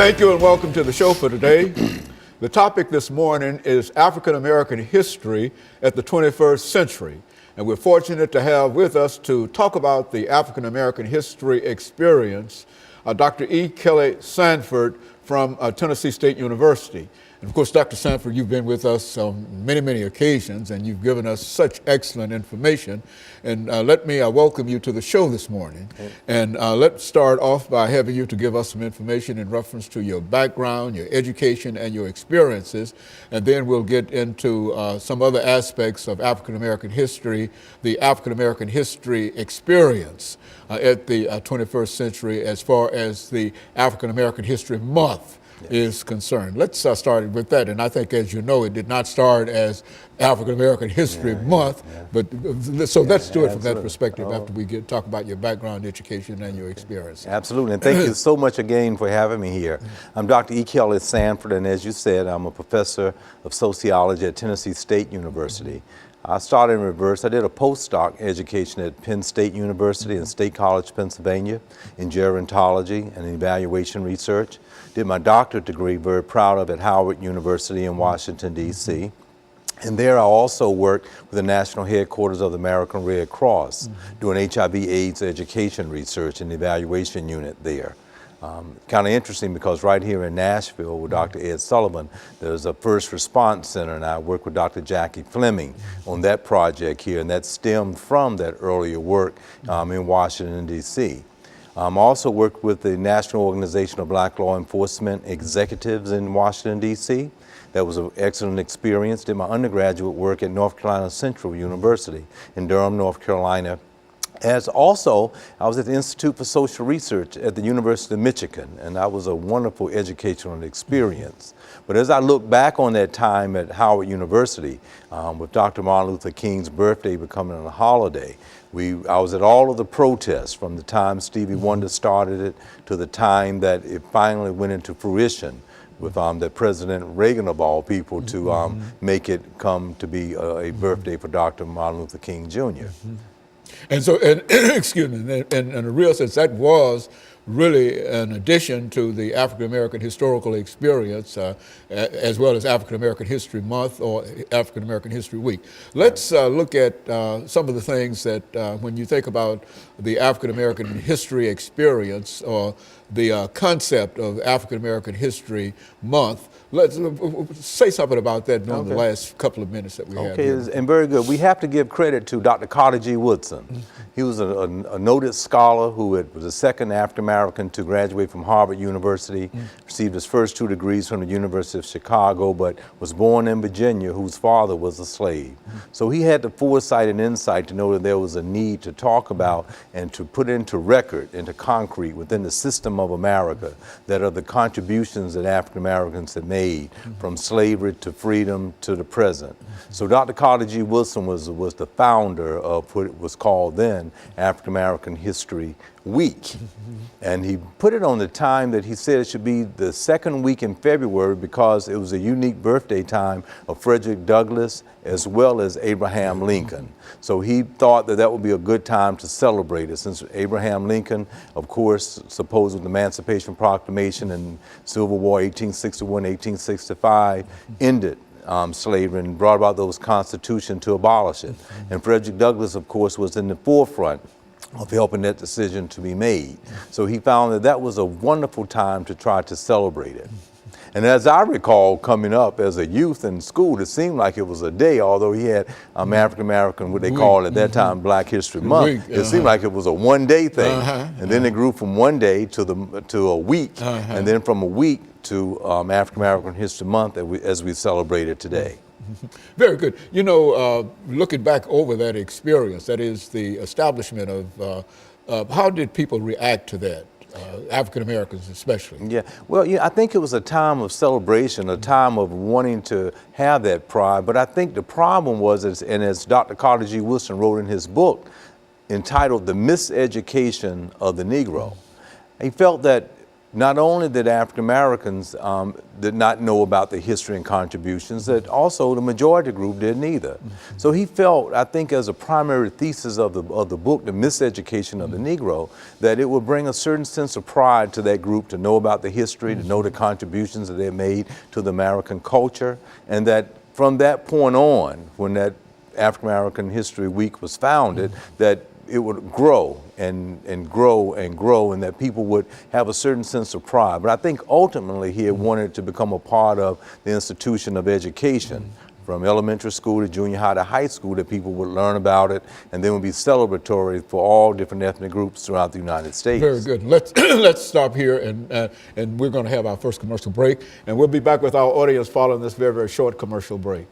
Thank you and welcome to the show for today. The topic this morning is African American history at the 21st century. And we're fortunate to have with us to talk about the African American history experience, Dr. EKSanford from Tennessee State University. And of course, Dr. Sanford, you've been with us on many occasions, and you've given us such excellent information. And let me welcome you to the show this morning. And let's start off by having you to give us some information in reference to your background, your education, and your experiences. And then we'll get into some other aspects of African American history, the African American history experience at the 21st century as far as the African American History Month is concerned. Let's start with that. And I think, as you know, it did not start as African American History Month, but so let's do it from that perspective after we talk about your background, education, and your experience. Absolutely, and thank you so much again for having me here. I'm Dr. EKSanford, and as you said, I'm a professor of sociology at Tennessee State University. I started in reverse. I did a postdoc education at Penn State University and State College, Pennsylvania, in gerontology and evaluation research. Did my doctorate degree, very proud of, at Howard University in Washington, D.C. And there I also worked with the national headquarters of the American Red Cross, doing HIV/AIDS education research and evaluation unit there. Kind of interesting because right here in Nashville with Dr. Ed Sullivan, there's a first response center, and I work with Dr. Jackie Fleming on that project here, and that stemmed from that earlier work in Washington, D.C. I also worked with the National Organization of Black Law Enforcement Executives in Washington, D.C. That was an excellent experience. Did my undergraduate work at North Carolina Central University in Durham, North Carolina. As also, I was at the Institute for Social Research at the University of Michigan, and that was a wonderful educational experience. But as I look back on that time at Howard University, with Dr. Martin Luther King's birthday becoming a holiday, I was at all of the protests from the time Stevie Wonder started it to the time that it finally went into fruition with that President Reagan of all people to make it come to be a birthday for Dr. Martin Luther King Jr. And so, excuse me, in a real sense, that was really an addition to the African American historical experience, as well as African American History Month or African American History Week. Let's look at some of the things that, when you think about the African American history experience or the concept of African American History Month, let's say something about that in the last couple of minutes that we have. Okay, and very good. We have to give credit to Dr. Carter G. Woodson. He was a noted scholar who was the second African American to graduate from Harvard University, received his first 2 degrees from the University of Chicago, but was born in Virginia, whose father was a slave. So he had the foresight and insight to know that there was a need to talk about and to put into record, into concrete within the system of America, that are the contributions that African Americans have made from slavery to freedom to the present. So Dr. Carter G. Woodson was the founder of what was called then African American History Week. And he put it on the time that he said it should be the second week in February because it was a unique birthday time of Frederick Douglass as well as Abraham Lincoln. So he thought that that would be a good time to celebrate it, since Abraham Lincoln, of course, supposed with the Emancipation Proclamation and Civil War 1861-1865, ended slavery and brought about those constitutions to abolish it. And Frederick Douglass, of course, was in the forefront of helping that decision to be made. So he found that that was a wonderful time to try to celebrate it. And as I recall coming up as a youth in school, it seemed like it was a day, although he had African American, what they called at that time Black History Month. It seemed like it was a one-day thing. And then it grew from one day to a week, and then from a week to African American History Month as we celebrate it today. Very good. You know, looking back over that experience, that is the establishment of, how did people react to that? African Americans especially. Yeah, well, I think it was a time of celebration, a time of wanting to have that pride, but I think the problem was, and as Dr. Carter G. Woodson wrote in his book entitled The Miseducation of the Negro, he felt that not only did African Americans did not know about the history and contributions, that also the majority group didn't either. So he felt, I think, as a primary thesis of the book, The Miseducation of the Negro, that it would bring a certain sense of pride to that group to know about the history, to know the contributions that they made to the American culture, and that from that point on, when that African American History Week was founded, that it would grow and grow and grow, and that people would have a certain sense of pride. But I think ultimately he had wanted to become a part of the institution of education, from elementary school to junior high to high school, that people would learn about it, and then would be celebratory for all different ethnic groups throughout the United States. Very good. Let's stop here, and we're going to have our first commercial break, and we'll be back with our audience following this very, very short commercial break.